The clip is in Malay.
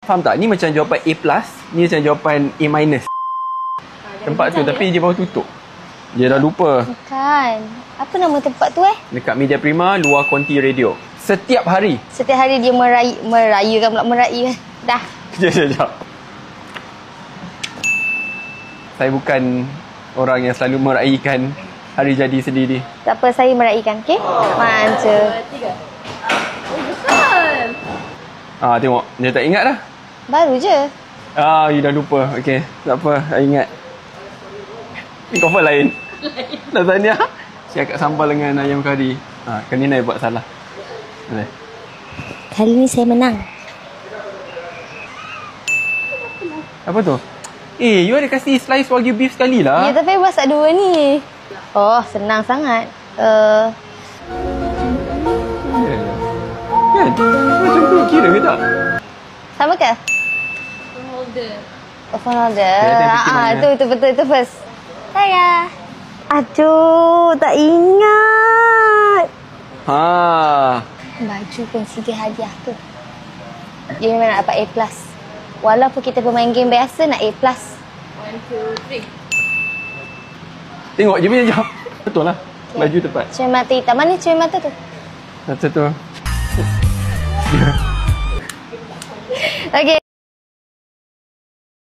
Faham tak? Ni macam jawapan A+, ni macam jawapan A-. Tempat tu, tapi dia baru tutup. Dia dah lupa. Bukan. Apa nama tempat tu Dekat Media Prima, luar konti radio. Setiap hari. Setiap hari dia merayakan pula, meraih. Dah. Sekejap. Saya bukan orang yang selalu meraihkan hari jadi sendiri. Tak apa, saya meraihkan. Okey? Manja. 3. Oh, betul. Tengok. Dia tak ingat dah. Baru je. You dah lupa. Okey. Tak apa. Saya ingat. Ni cover lain. Lasagna. Siap kat sambal dengan ayam kari. Kan Nina buat salah. Boleh. Kali ni saya menang. Apa tu? You ada kasih slice wagyu beef sekali lah. Ya, tapi masak dua ni. Oh, senang sangat. Kan? Macam tu kira ke tak? Sama ke? Phone holder. Oh, phone holder. Itu Betul, itu first. Saya. Aduh, tak ingat. Baju pensi dia hadiah tu. Dia memang nak dapat A+. Walaupun kita bermain game biasa, nak A+. 1, 2, 3. Tengok je punya jawab. Betul lah. Okay. Baju tepat. Cermin mata hitam. Mana cermin mata tu? Satu tu. Okey.